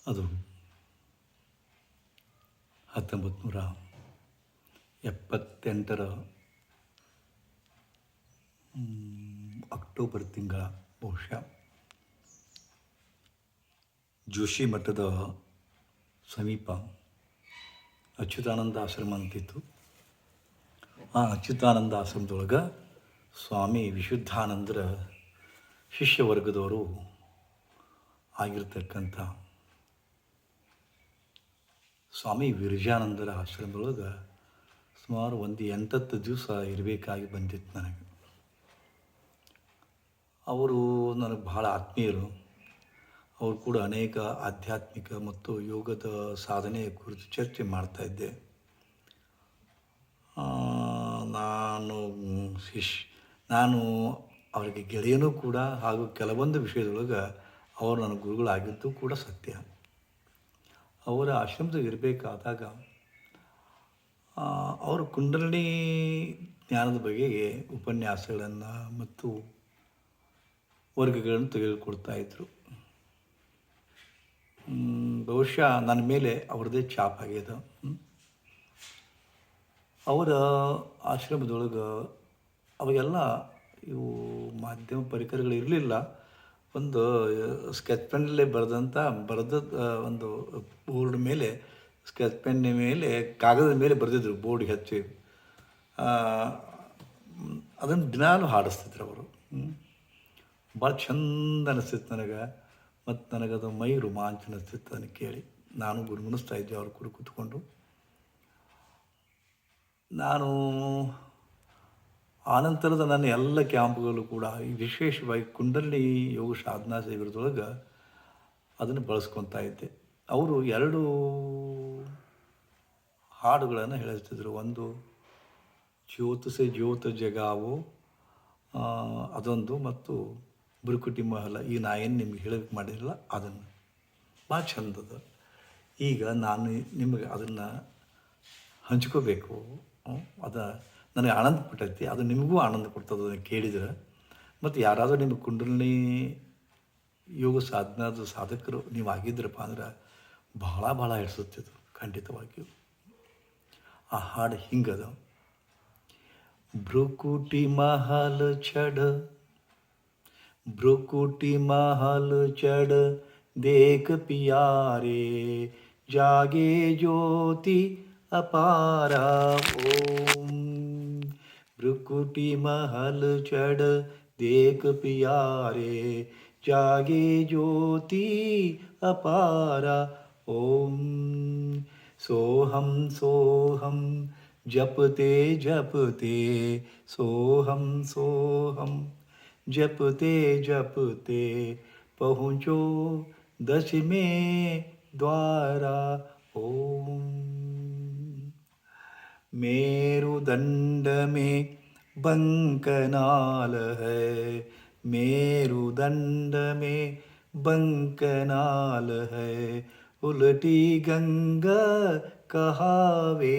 ಅದು 1978 ಅಕ್ಟೋಬರ್ ತಿಂಗಳ ಬಹುಶಃ ಜೋಶಿ ಮಠದ ಸಮೀಪ ಅಚ್ಯುತಾನಂದ ಆಶ್ರಮ ಅಂತಿತ್ತು. ಆ ಅಚ್ಯುತಾನಂದ ಆಶ್ರಮದೊಳಗೆ ಸ್ವಾಮಿ ವಿಶುದ್ಧಾನಂದರ ಶಿಷ್ಯವರ್ಗದವರು ಆಗಿರ್ತಕ್ಕಂಥ ಸ್ವಾಮಿ ವಿರಜಾನಂದರ ಆಶ್ರಮದೊಳಗೆ ಸುಮಾರು ಒಂದು 8 ದಿವಸ ಇರಬೇಕಾಗಿ ಬಂದಿತ್ತು ನನಗೆ. ಅವರು ನನಗೆ ಬಹಳ ಆತ್ಮೀಯರು. ಅವರು ಕೂಡ ಅನೇಕ ಆಧ್ಯಾತ್ಮಿಕ ಮತ್ತು ಯೋಗದ ಸಾಧನೆಯ ಕುರಿತು ಚರ್ಚೆ ಮಾಡ್ತಾಯಿದ್ದೆ. ನಾನು ನಾನು ಅವರಿಗೆ ಗೆಳೆಯನೂ ಕೂಡ, ಹಾಗೂ ಕೆಲವೊಂದು ವಿಷಯದೊಳಗೆ ಅವರು ನನ್ನ ಗುರುಗಳಾಗಿದ್ದು ಕೂಡ ಸತ್ಯ. ಅವರ ಆಶ್ರಮದಾಗ ಇರಬೇಕಾದಾಗ ಅವರು ಕುಂಡಲಿನಿ ಜ್ಞಾನದ ಬಗೆಗೆ ಉಪನ್ಯಾಸಗಳನ್ನು ಮತ್ತು ವರ್ಗಗಳನ್ನು ತೆಗೆದುಕೊಡ್ತಾಯಿದ್ರು. ಬಹುಶಃ ನನ್ನ ಮೇಲೆ ಅವ್ರದ್ದೇ ಛಾಪ್ ಆಗ್ಯದ. ಅವರ ಆಶ್ರಮದೊಳಗೆ ಅವಾಗೆಲ್ಲ ಇವು ಮಾಧ್ಯಮ ಪರಿಕರಗಳು ಇರಲಿಲ್ಲ. ಒಂದು ಸ್ಕೆಚ್ ಪೆನ್ನಲ್ಲೇ ಬರೆದ ಒಂದು ಬೋರ್ಡ್ ಮೇಲೆ, ಸ್ಕೆಚ್ ಪೆನ್ನ ಮೇಲೆ, ಕಾಗದದ ಮೇಲೆ ಬರೆದಿದ್ರು ಬೋರ್ಡ್ಗೆ ಹಚ್ಚಿ. ಅದನ್ನು ದಿನಾಲೂ ಹಾಡಿಸ್ತಿದ್ರು ಅವರು. ಭಾಳ ಚಂದ ಅನಿಸ್ತಿತ್ತು ನನಗೆ. ಮತ್ತು ನನಗದು ಮೈ ರೋಮಾಂಚನ ಅನಿಸ್ತಿತ್ತು ಅದನ್ನು ಕೇಳಿ. ನಾನು ಗುಣಗುಣಿಸ್ತಾಯಿದ್ದೆ ಅವ್ರ ಕೂಡ ಕೂತ್ಕೊಂಡು. ನಾನು ಆನಂತರದ ನನ್ನ ಎಲ್ಲ ಕ್ಯಾಂಪ್ಗಳು ಕೂಡ ವಿಶೇಷವಾಗಿ ಕುಂಡಲಿನಿ ಯೋಗ ಸಾಧನಾ ಶಿಬಿರದೊಳಗೆ ಅದನ್ನು ಬಳಸ್ಕೊತಾ ಇದ್ದೆ. ಅವರು 2 ಹಾಡುಗಳನ್ನು ಹೇಳ್ತಿದ್ರು. ಒಂದು ಜ್ಯೋತ ಸೆ ಜ್ಯೋತ ಜಗಾವೋ ಅದೊಂದು, ಮತ್ತು ಬುರುಕುಟಿ ಮಹಲ. ಈ ನಾ ಏನು ನಿಮ್ಗೆ ಹೇಳೋಕ್ಕೆ ಮಾಡಿರಲಿಲ್ಲ, ಅದನ್ನು ಭಾಳ ಚಂದದ. ಈಗ ನಾನು ನಿಮಗೆ ಅದನ್ನು ಹಂಚ್ಕೋಬೇಕು. ಅದು ನನಗೆ ಆನಂದ ಪಟ್ಟೈತಿ, ಅದು ನಿಮಗೂ ಆನಂದ ಕೊಡ್ತದೆ ಅದನ್ನು ಕೇಳಿದರೆ. ಮತ್ತು ಯಾರಾದರೂ ನಿಮಗೆ ಕುಂಡಲಿನಿ ಯೋಗ ಸಾಧನದ ಸಾಧಕರು ನೀವು ಆಗಿದ್ರಪ್ಪ ಅಂದ್ರೆ ಭಾಳ ಭಾಳ ಹಿಡಿಸುತ್ತಿದ್ದು ಖಂಡಿತವಾಗಿಯೂ. ಆ ಹಾಡು ಹಿಂಗದ. ಭ್ರುಕುಟಿ ಮಹಲ್ ಚಢ, ಭ್ರುಕುಟಿ ಮಹಲ್ ಚಢ, ದೇಖ ಪಿಯಾರೆ, ಜಾಗೆ ಜ್ಯೋತಿ ಅಪಾರ. ಓಂ ಭ್ರುಕುಟಿ ಮಹಲ್ ಚಢ, ದೇಖ ಪಿಯಾರೆ, ಜಾಗೆ ಜ್ಯೋತಿ ಅಪಾರ. ಓಂ सोहम सोहम जपते जपते, सोहम सोहम जपते जपते, पहुँचो 10वें द्वारा. ओम मेरुदंड में बंकनाल है, मेरुदंड में बंकनाल है, उलटी गंगा कहावे.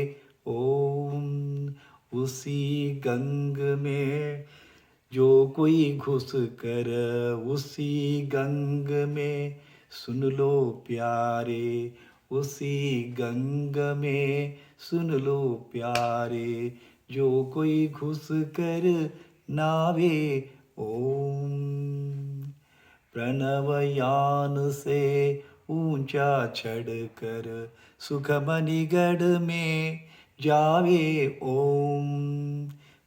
ओम उसी गंग में जो कोई घुस कर, उसी गंग में सुन लो प्यारे, उसी गंग में सुन लो प्यारे, जो कोई घुस कर नावे. ओम प्रणवयान से ऊंचा चढ़कर सुखमणिगढ़ में जावे. ओम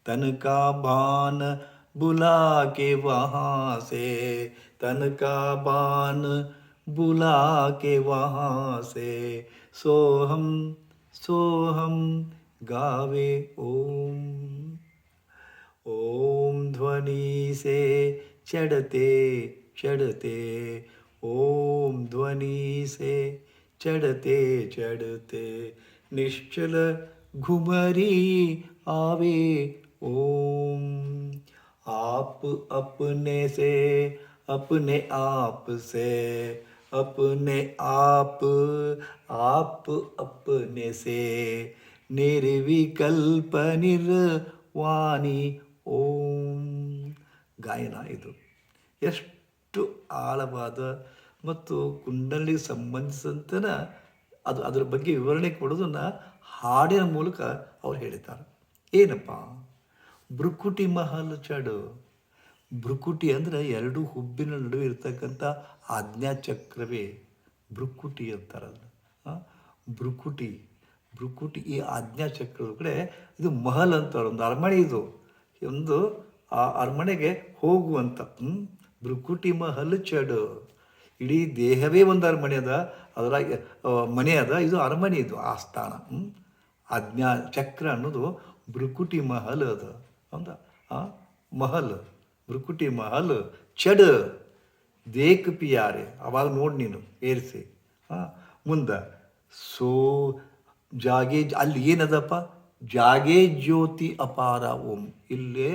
तन का बान बुला के वहाँ से, तन का बान बुला के वहाँ से, सोहम सोहम गावे. ओम ओम ध्वनि से चढ़ते चढ़ते, ओम ध्वनि से चढ़ते चढ़ते, निश्चल घुमरी आवे. ओम आप अपने से, अपने आप से, अपने आप अपने से, निर्विकल्प ನಿರ್ವಾಣಿ. ಓಂ ಗಾಯನ ಇದು ಎಷ್ಟು ಆಳವಾದ ಮತ್ತು ಕುಂಡಲಿಗೆ ಸಂಬಂಧಿಸಿದಂತೆ ಅದರ ಬಗ್ಗೆ ವಿವರಣೆ ಕೊಡೋದನ್ನು ಹಾಡಿನ ಮೂಲಕ ಅವ್ರು ಹೇಳಿದ್ದಾರೆ. ಏನಪ್ಪ? ಭೃಕುಟಿ ಮಹಲ್ ಚಡು. ಭೃಕುಟಿ ಅಂದರೆ ಎರಡು ಹುಬ್ಬಿನ ನಡುವೆ ಇರ್ತಕ್ಕಂಥ ಆಜ್ಞಾಚಕ್ರವೇ ಭೃಕುಟಿ ಅಂತಾರಲ್ಲ. ಭೃಕುಟಿ ಭೃಕುಟಿ ಈ ಆಜ್ಞಾಚಕ್ರದ ಕಡೆ ಇದು ಮಹಲ್ ಅಂತಾರೆ, ಒಂದು ಅರಮನೆ. ಇದು ಒಂದು ಆ ಅರಮನೆಗೆ ಹೋಗುವಂಥ ಭೃಕುಟಿ ಮಹಲ್ ಚಡು. ಇಡೀ ದೇಹವೇ ಒಂದು ಅರಮನೆ ಅದ, ಅದರ ಮನೆ ಅದ, ಇದು ಅರಮನೆ, ಇದು ಆಸ್ಥಾನ. ಆಜ್ಞಾ ಚಕ್ರ ಅನ್ನೋದು ಭೃಕುಟಿ ಮಹಲ್ ಅದ ಅಂದ. ಮಹಲ್ ಭೃಕುಟಿ ಮಹಲ್ ಚಡ್ ದೇಕ್ ಪಿಯಾರೆ. ಅವಾಗ ನೋಡಿ ನೀನು ಏರಿಸಿ. ಮುಂದೆ ಸೋ ಜಾಗೆ ಅಲ್ಲಿ ಏನದಪ್ಪ? ಜಾಗೆ ಜ್ಯೋತಿ ಅಪಾರ ಓಂ. ಇಲ್ಲೇ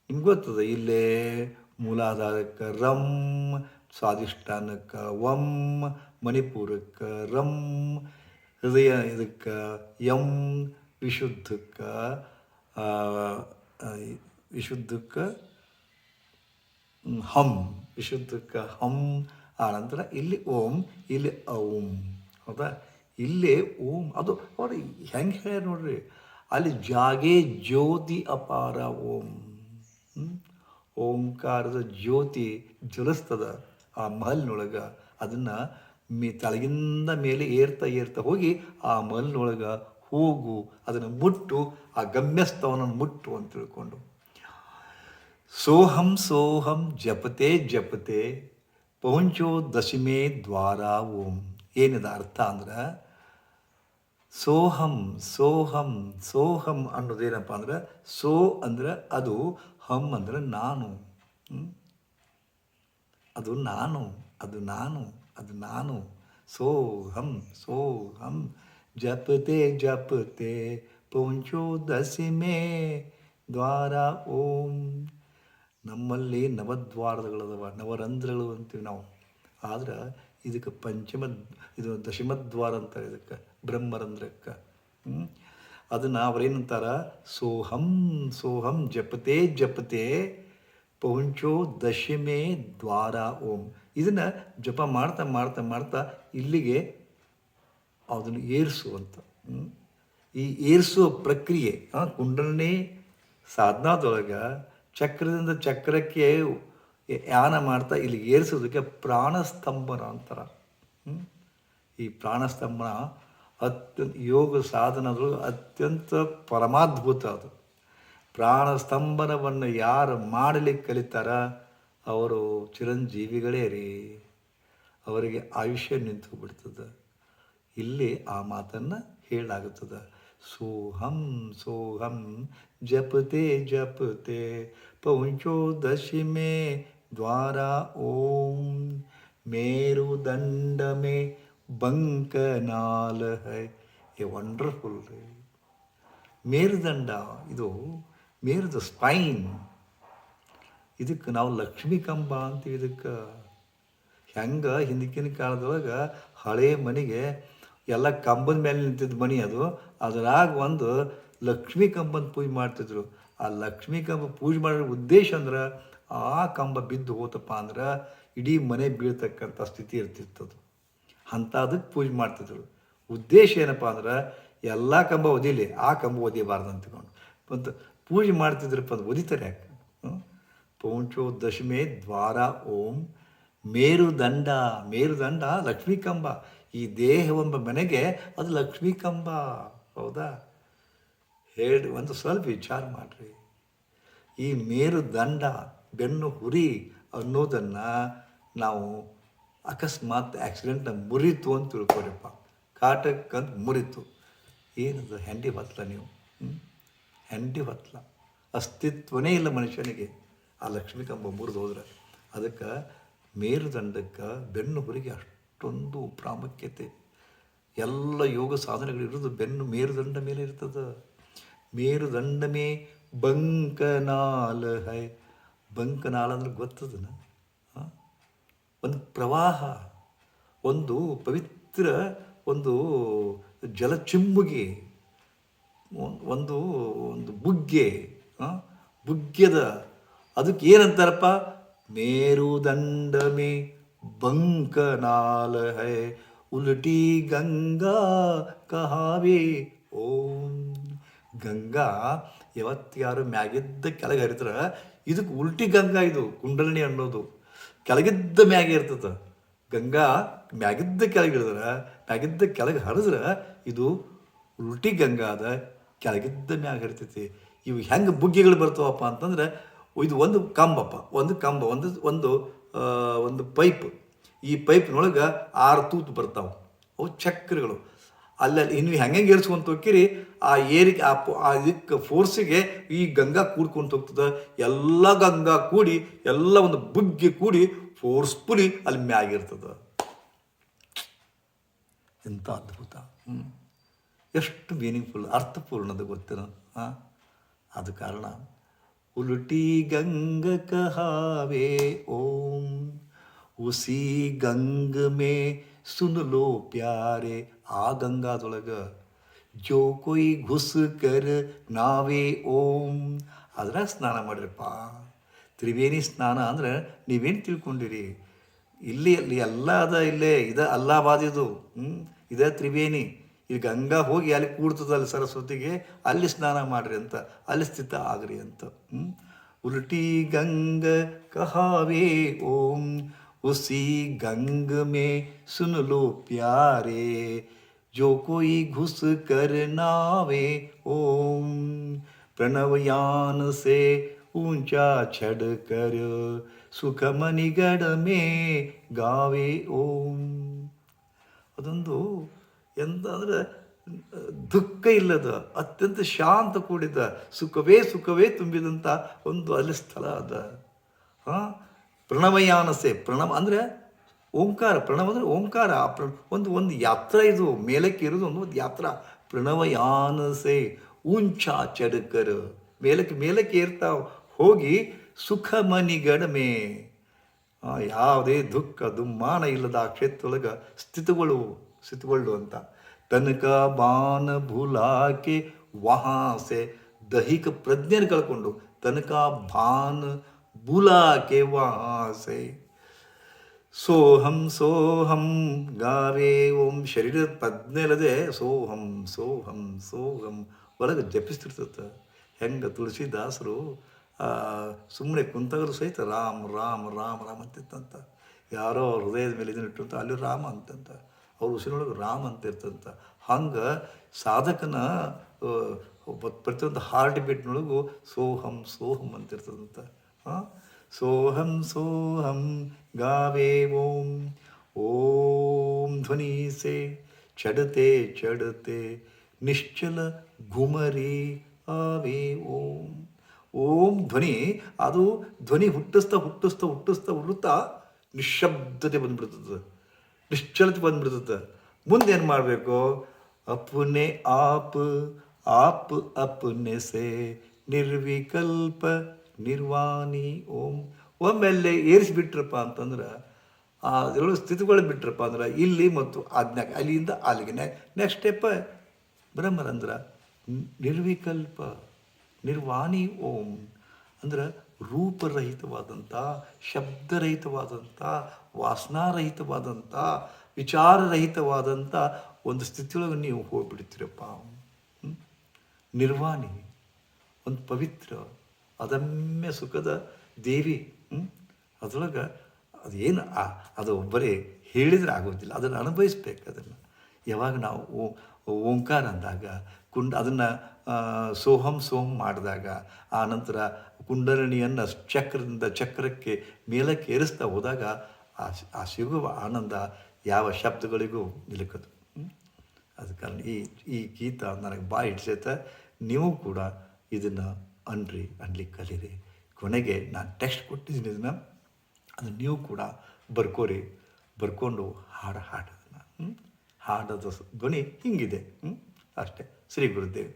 ನಿಮ್ಗೆ ಗೊತ್ತದ, ಇಲ್ಲೇ ಮೂಲಾಧಾರಕ್ಕೆ ರಂ, ಸ್ವಾಧಿಷ್ಠಾನಕ್ಕೆ ವಂ, ಮಣಿಪುರಕ್ಕೆ ರಂ, ಹೃದಯ ಇದಕ್ಕೆ ಯಂ, ವಿಶುದ್ಧಕ್ಕೆ ಹಂ, ವಿಶುದ್ಧಕ್ಕೆ ಹಂ. ಆನಂತರ ಇಲ್ಲಿ ಓಂ, ಇಲ್ಲಿ ಔಂ. ಹೌದಾ? ಇಲ್ಲೇ ಓಂ. ಅದು ಅವ್ರು ಹೆಂಗೆ ಹೇಳ್ಯಾರ ನೋಡ್ರಿ, ಅಲ್ಲಿ ಜಾಗೆ ಜ್ಯೋತಿ ಅಪಾರ ಓಂ. ಓಂಕಾರದ ಜ್ಯೋತಿ ಜ್ವಲಿಸ್ತದ ಆ ಮಹಲ್ನೊಳಗೆ. ಅದನ್ನು ತಳಗಿಂದ ಮೇಲೆ ಏರ್ತಾ ಹೋಗಿ ಆ ಮಹಲ್ನೊಳಗೆ ಹೋಗು, ಅದನ್ನು ಮುಟ್ಟು, ಆ ಗಮ್ಯಸ್ಥವನನ್ನು ಮುಟ್ಟು ಅಂತ ತಿಳ್ಕೊಂಡು ಸೋಹಂ ಸೋಹಂ ಜಪತೆ ಜಪತೆ ಪಹುಂಚೋ ದಶಮೇ ದ್ವಾರ ಓಂ. ಏನಿದೆ ಅರ್ಥ ಅಂದ್ರೆ, ಸೋಹಂ ಸೋಹಂ ಸೋಹಂ ಅನ್ನೋದೇನಪ್ಪ ಅಂದ್ರೆ, ಸೋ ಅಂದ್ರೆ ಅದು, ಹಂ ಅಂದ್ರೆ ನಾನು. ಅದು ನಾನು, ಅದು ನಾನು, ಅದು ನಾನು. ಸೋಹಂ ಸೋಹಂ ಜಪತೆ ಜಪತೆ ಪಹುಂಚೋ ದಶಮೇ ದ್ವಾರ ಓಂ. ನಮ್ಮಲ್ಲಿ ನವದ್ವಾರಗಳದವ, ನವರಂಧ್ರಗಳು ಅಂತೀವಿ ನಾವು. ಆದ್ರೆ ಇದಕ್ಕೆ ಇದು ದಶಮದ್ವಾರ ಅಂತಾರೆ ಇದಕ್ಕೆ, ಬ್ರಹ್ಮರಂಧ್ರಕ್ಕೆ. ಅದನ್ನು ಅವ್ರೇನಂತಾರ? ಸೋಹಂ ಸೋಹಂ ಜಪತೆ ಜಪತೆ ಪಹುಂಚೋ ದಶಮೇ ದ್ವಾರ ಓಂ. ಇದನ್ನು ಜಪ ಮಾಡ್ತಾ ಮಾಡ್ತಾ ಮಾಡ್ತಾ ಇಲ್ಲಿಗೆ ಅದನ್ನು ಏರಿಸುವಂಥ ಈ ಏರಿಸುವ ಪ್ರಕ್ರಿಯೆ ಕುಂಡಲಿನಿ ಸಾಧನಾದೊಳಗೆ ಚಕ್ರದಿಂದ ಚಕ್ರಕ್ಕೆ ಯಾನ ಮಾಡ್ತಾ ಇಲ್ಲಿ ಏರಿಸೋದಕ್ಕೆ ಪ್ರಾಣಸ್ತಂಭನ ಅಂತಾರ. ಈ ಪ್ರಾಣಸ್ತಂಭನ ಅತ್ಯಂತ ಯೋಗ ಸಾಧನದೊಳಗೆ ಅತ್ಯಂತ ಪರಮಾದ್ಭುತ. ಅದು ಪ್ರಾಣಸ್ತಂಭನವನ್ನು ಯಾರು ಮಾಡಲಿಕ್ಕೆ ಕಲಿತಾರ ಅವರು ಚಿರಂಜೀವಿಗಳೇ ರೀ. ಅವರಿಗೆ ಆಯುಷ್ಯ ನಿಂತು ಬಿಡ್ತದೆ. ಇಲ್ಲಿ ಆ ಮಾತನ್ನು ಹೇಳಲಾಗುತ್ತದೆ. ಸೋಹಂ ಸೋಹಂ ಜಪತೆ ಜಪತೆ ಪಹುಂಚೋ ದಶಮೇ ದ್ವಾರ ಓಂ. ಮೇರುದಂಡ ಮೇ ಬಂಕನಾಲ ಹೈ. ಎ ವಂಡರ್ಫುಲ್ ರೀ. ಮೇರುದಂಡ, ಇದು ಮೇರುದ ಸ್ಪೈನ್. ಇದಕ್ಕೆ ನಾವು ಲಕ್ಷ್ಮೀ ಕಂಬ ಅಂತೀವಿ. ಇದಕ್ಕೆ ಹೆಂಗೆ ಹಿಂದಕ್ಕಿನ ಕಾಲದೊಳಗೆ ಹಳೆ ಮನೆಗೆ ಎಲ್ಲ ಕಂಬದ ಮೇಲೆ ನಿಂತಿದ್ದ ಮನೆ ಅದು, ಅದರಾಗ ಒಂದು ಲಕ್ಷ್ಮೀ ಕಂಬನ ಪೂಜೆ ಮಾಡ್ತಿದ್ರು. ಆ ಲಕ್ಷ್ಮೀ ಕಂಬ ಪೂಜೆ ಮಾಡೋ ಉದ್ದೇಶ ಅಂದ್ರೆ, ಆ ಕಂಬ ಬಿದ್ದು ಹೋತಪ್ಪ ಅಂದ್ರೆ ಇಡೀ ಮನೆ ಬೀಳ್ತಕ್ಕಂಥ ಸ್ಥಿತಿ ಇರ್ತಿತ್ತದು. ಅಂಥದಕ್ಕೆ ಪೂಜೆ ಮಾಡ್ತಿದ್ರು. ಉದ್ದೇಶ ಏನಪ್ಪ ಅಂದ್ರೆ, ಎಲ್ಲ ಕಂಬ ಒದಿಲಿ, ಆ ಕಂಬ ಒದಿಬಾರ್ದು ಅಂತಕೊಂಡು ಮತ್ತು ಪೂಜೆ ಮಾಡ್ತಿದ್ರಪ್ಪ ಅದು ಒದಿತಾರೆ ಯಾಕೆ? ಪೌಂಚೋ ದಶಮೇ ದ್ವಾರ ಓಂ. ಮೇರುದಂಡ, ಮೇರುದಂಡ ಲಕ್ಷ್ಮೀ ಕಂಬ. ಈ ದೇಹವೆಂಬ ಮನೆಗೆ ಅದು ಲಕ್ಷ್ಮೀ ಕಂಬ. ಹೌದಾ? ಹೇಳಿ ಒಂದು ಸ್ವಲ್ಪ ವಿಚಾರ ಮಾಡಿರಿ. ಈ ಮೇರುದಂಡ, ಬೆನ್ನು ಹುರಿ ಅನ್ನೋದನ್ನು ನಾವು ಅಕಸ್ಮಾತ್ ಆಕ್ಸಿಡೆಂಟ್ ಮುರಿತು ಅಂತ ತಿಳ್ಕೊರಿಪ್ಪ. ಕಾಟಕ್ಕಂತ ಮುರಿತು, ಏನದು? ಹೆಂಡಿ ಹೊತ್ತಲ ನೀವು. ಹೆಂಡಿ ಹೊತ್ತಲ, ಅಸ್ತಿತ್ವನೇ ಇಲ್ಲ ಮನುಷ್ಯನಿಗೆ ಆ ಲಕ್ಷ್ಮೀ ಕಂಬ ಮುರಿದು ಹೋದ್ರೆ. ಅದಕ್ಕೆ ಮೇರುದಂಡಕ್ಕೆ, ಬೆನ್ನು ಹುರಿಗೆ ಅಷ್ಟೊಂದು ಪ್ರಾಮುಖ್ಯತೆ. ಎಲ್ಲ ಯೋಗ ಸಾಧನೆಗಳಿರೋದು ಬೆನ್ನು ಮೇರುದಂಡ ಮೇಲೆ ಇರ್ತದೆ. ಮೇರುದಂಡ ಮೇ ಬಂಕನಾಲ ಹೈ. ಬಂಕನಾಳ ಅಂದ್ರೆ ಗೊತ್ತದನ? ಒಂದು ಪ್ರವಾಹ, ಒಂದು ಪವಿತ್ರ, ಒಂದು ಜಲಚಿಮ್ಮುಗೆ, ಒಂದು ಒಂದು ಬುಗ್ಗೆ, ಬುಗ್ಗೆದ. ಅದಕ್ಕೆ ಏನಂತಾರಪ್ಪ? ಮೇರುದಂಡ ಮೇ ಬಂಕನಾಲ ಹೈ ಉಲ್ಟಿ ಗಂಗಾ ಕಹಾವೆ ಓಂ. ಗಂಗಾ ಯಾವತ್ತು ಯಾರು ಮ್ಯಾಗಿದ್ದ ಕೆಳಗೆ ಹರಿದ್ರೆ ಇದಕ್ಕೆ ಉಲ್ಟಿ ಗಂಗಾ, ಇದು ಕುಂಡಲಿನಿ ಅನ್ನೋದು ಕೆಳಗಿದ್ದ ಮ್ಯಾಗೆ ಇರ್ತದೆ. ಗಂಗಾ ಮ್ಯಾಗಿದ್ದ ಕೆಳಗೆ ಹಿಡಿದ್ರೆ, ಮ್ಯಾಗಿದ್ದ ಕೆಳಗೆ ಹರಿದ್ರೆ ಇದು ಉಲ್ಟಿ ಗಂಗಾ ಅದ, ಕೆಳಗಿದ್ದ ಮ್ಯಾಗ ಹರಿತೈತಿ. ಇವು ಹೆಂಗೆ ಬುಗ್ಗಿಗಳು ಬರ್ತಾವಪ್ಪ ಅಂತಂದ್ರೆ, ಇದು ಒಂದು ಕಂಬಪ್ಪ, ಒಂದು ಕಂಬ, ಒಂದು ಒಂದು ಪೈಪ್. ಈ ಪೈಪ್ನೊಳಗೆ 6 ತೂತು ಬರ್ತಾವೆ, ಅವು ಚಕ್ರಗಳು. ಅಲ್ಲಲ್ಲಿ ಇನ್ನು ಹೆಂಗೆ ಏರ್ಸ್ಕೊಂತ ಹೋಗ್ಕಿರಿ, ಆ ಏರಿಕೆ ಆ ಇದಕ್ಕೆ ಫೋರ್ಸಿಗೆ ಈ ಗಂಗಾ ಕೂಡ್ಕೊಂತ ಹೋಗ್ತದೆ. ಎಲ್ಲ ಗಂಗಾ ಕೂಡಿ, ಎಲ್ಲ ಒಂದು ಬುಗ್ಗಿ ಕೂಡಿ ಫೋರ್ಸ್ಫುಲಿ ಅಲ್ಲಿ ಮ್ಯಾಗಿರ್ತದೆ. ಎಂಥ ಅದ್ಭುತ! ಎಷ್ಟು ಮೀನಿಂಗ್ಫುಲ್, ಅರ್ಥಪೂರ್ಣದ ಗೊತ್ತೇನೋ. ಅದು ಕಾರಣ ಉಲ್ಟಿ ಗಂಗ ಕಹಾವೆ ಓಂ, ಉಸಿ ಗಂಗ ಮೇ ಸುನ್ ಲೋ ಪ್ಯಾರೆ. ಆ ಗಂಗಾದೊಳಗೆ ಜೋ ಕೊಯ್ ಘುಸ್ ಕರ್ ನಾವೇ ಓಂ, ಅದ್ರಾಗ ಸ್ನಾನ ಮಾಡಿರಪ್ಪ. ತ್ರಿವೇಣಿ ಸ್ನಾನ ಅಂದ್ರೆ ನೀವೇನು ತಿಳ್ಕೊಂಡಿರಿ? ಅಲ್ಲಿ ಎಲ್ಲ ಅದ, ಇಲ್ಲೇ ಅಲ್ಲಾಬಾದ್ ಇದು. ಇದೇ ತ್ರಿವೇಣಿ. ಈ ಗಂಗಾ ಹೋಗಿ ಅಲ್ಲಿ ಕೂಡ್ತದಲ್ಲಿ ಸರಸ್ವತಿಗೆ, ಅಲ್ಲಿ ಸ್ನಾನ ಮಾಡ್ರಿ ಅಂತ, ಅಲ್ಲಿ ಸ್ಥಿತ ಆಗ್ರಿ ಅಂತ. ಉಲ್ಟಿ ಗಂಗ ಕಹಾವೆ ಓಂ, ಉಸಿ ಗಂಗ ಮೇ ಸುನ್ ಲೋ ಪ್ಯಾರೆ, ಜೋ ಕೊಯ್ ಘುಸ್ ಕರ್ ನಾವೆ ಓಂ. ಪ್ರಣವಯಾನ ಸೆ ऊंचा छड़ कर ಸುಖ ಮನಿಗಡ ಮೇ ಗಾವೆ ಓಂ. ಅದೊಂದು ಎಂತ ಅಂದರೆ ದುಃಖ ಇಲ್ಲದ, ಅತ್ಯಂತ ಶಾಂತ ಕೂಡಿದ, ಸುಖವೇ ತುಂಬಿದಂಥ ಒಂದು ಅಲ್ಲಿ ಸ್ಥಳ ಅದ. ಪ್ರಣವಯಾನಸೆ, ಪ್ರಣವ ಅಂದರೆ ಓಂಕಾರ, ಪ್ರಣವ ಅಂದರೆ ಓಂಕಾರ. ಒಂದು ಯಾತ್ರಾ, ಇದು ಮೇಲಕ್ಕೆ ಇರೋದು ಒಂದು ಯಾತ್ರಾ. ಪ್ರಣವಯಾನಸೆ ಊಂಚಾ ಚಡ್ಕರ್, ಮೇಲಕ್ಕೆ ಏರ್ತಾ ಹೋಗಿ ಸುಖ ಮನಿಗಡಮೆ, ಯಾವುದೇ ದುಃಖ ದುಮ್ಮಾನ ಇಲ್ಲದ ಆ ಕ್ಷೇತ್ರದೊಳಗೆ ಸ್ಥಿತಗೊಳ್ಳು ಅಂತ. ತನಕ ಬಾನ ಭೂಲಾಕೆ ವಹಾಸೆ, ದೈಹಿಕ ಪ್ರಜ್ಞೆನ ಕಳ್ಕೊಂಡು ತನಕ ಬಾನ ಭೂಲಾಕೆ ವಹಾಸೆ. ಸೋಹಂ ಗಾವೆ ಓಂ. ಶರೀರದ ಪ್ರಜ್ಞೆ ಇಲ್ಲದೆ ಸೋಹಂ ಒಳಗೆ ಜಪಿಸ್ತಿರ್ತದೆ. ಹೆಂಗೆ ತುಳಸಿದಾಸರು ಸುಮ್ಮನೆ ಕುಂತಾಗಲೂ ಸಹಿತ ರಾಮ್ ರಾಮ್ ರಾಮ್ ರಾಮ್ ಅಂತಿತ್ತಂತ. ಯಾರೋ ಹೃದಯದ ಮೇಲೆ ಇದನ್ನ ಇಟ್ಟಂತ ಅಲ್ಲಿ ರಾಮ ಅಂತಂತ, ಅವ್ರ ಉಸಿರೊಳಗೆ ರಾಮ್ ಅಂತ ಇರ್ತಂತ. ಹಂಗೆ ಸಾಧಕನ ಪ್ರತಿಯೊಂದು ಹಾರ್ಟ್ ಬೀಟ್ನೊಳಗೂ ಸೋಹಂ ಅಂತಿರ್ತದಂತ. ಸೋಹಂ ಗಾವೆ ಓಂ. ಓಂ ಧ್ವನಿ ಸೆ ಚಡತೆ ನಿಶ್ಚಲ ಘುಮರಿ ಆವೆ ಓಂ. ಓಂ ಧ್ವನಿ, ಅದು ಧ್ವನಿ ಹುಟ್ಟಿಸ್ತಾ ನಿಶ್ಶಬ್ದತೆ ಬಂದ್ಬಿಡ್ತದೆ, ನಿಶ್ಚಲತೆ ಬಂದ್ಬಿಡ್ತದೆ. ಮುಂದೇನು ಮಾಡಬೇಕು? ಅಪನೆ ಆಪ್ ಅಪನೆ ಸೆ ನಿರ್ವಿಕಲ್ಪ ನಿರ್ವಾಣಿ ಓಂ. ಒಮ್ಮೆಲೆ ಏರಿಸಿಬಿಟ್ರಪ್ಪ ಅಂತಂದ್ರೆ, ಅದರೊಳಗೆ ಸ್ಥಿತಿಗಳು ಬಿಟ್ರಪ್ಪ ಅಂದ್ರೆ, ಇಲ್ಲಿ ಮತ್ತು ಆಜ್ಞಾಕ, ಅಲ್ಲಿಂದ ಅಲ್ಲಿಗೆ ನೆಕ್ಸ್ಟ್ ಸ್ಟೆಪ್ ಬ್ರಹ್ಮರಂಧ್ರ. ನಿರ್ವಿಕಲ್ಪ ನಿರ್ವಾಣಿ ಓಂ ಅಂದ್ರೆ ರೂಪರಹಿತವಾದಂಥ, ಶಬ್ದರಹಿತವಾದಂಥ, ವಾಸನಾರಹಿತವಾದಂಥ, ವಿಚಾರರಹಿತವಾದಂಥ ಒಂದು ಸ್ಥಿತಿಯೊಳಗೆ ನೀವು ಹೋಗ್ಬಿಡ್ತೀರಪ್ಪ. ನಿರ್ವಾಣಿ, ಒಂದು ಪವಿತ್ರ ಅದಮ್ಯ ಸುಖದ ದೇವಿ. ಅದರೊಳಗೆ ಅದೇನು ಅದು ಬರೀ ಹೇಳಿದರೆ ಆಗೋದಿಲ್ಲ, ಅದನ್ನು ಅನುಭವಿಸ್ಬೇಕು. ಅದನ್ನು ಯಾವಾಗ ನಾವು ಓಂಕಾರ ಅಂದಾಗ ಅದನ್ನು ಸೋಹಂ ಮಾಡಿದಾಗ, ಆ ನಂತರ ಕುಂಡಲಿನಿಯನ್ನು ಚಕ್ರದಿಂದ ಚಕ್ರಕ್ಕೆ ಮೇಲಕ್ಕೆ ಏರಿಸ್ತಾ ಹೋದಾಗ ಆ ಸಿಗುವ ಆನಂದ ಯಾವ ಶಬ್ದಗಳಿಗೂ ನಿಲುಕದು. ಅದ ಕಾರಣ ಈ ಗೀತ ನನಗೆ ಬಾಯಿ ಹಿಡಿಸೈತೆ. ನೀವು ಕೂಡ ಇದನ್ನು ಅನ್ಲಿಕ್ಕೆ ಕಲೀರಿ. ಕೊನೆಗೆ ನಾನು ಟೆಕ್ಸ್ಟ್ ಕೊಟ್ಟಿದ್ದೀನಿ, ಅದನ್ನು ನೀವು ಕೂಡ ಬರ್ಕೊಂಡು ಹಾಡೋದನ್ನು. ಹಾಡೋದು ಧ್ವನಿ ಹಿಂಗಿದೆ. ಅಷ್ಟೇ. ಶ್ರೀ ಗುರುದೇವ್.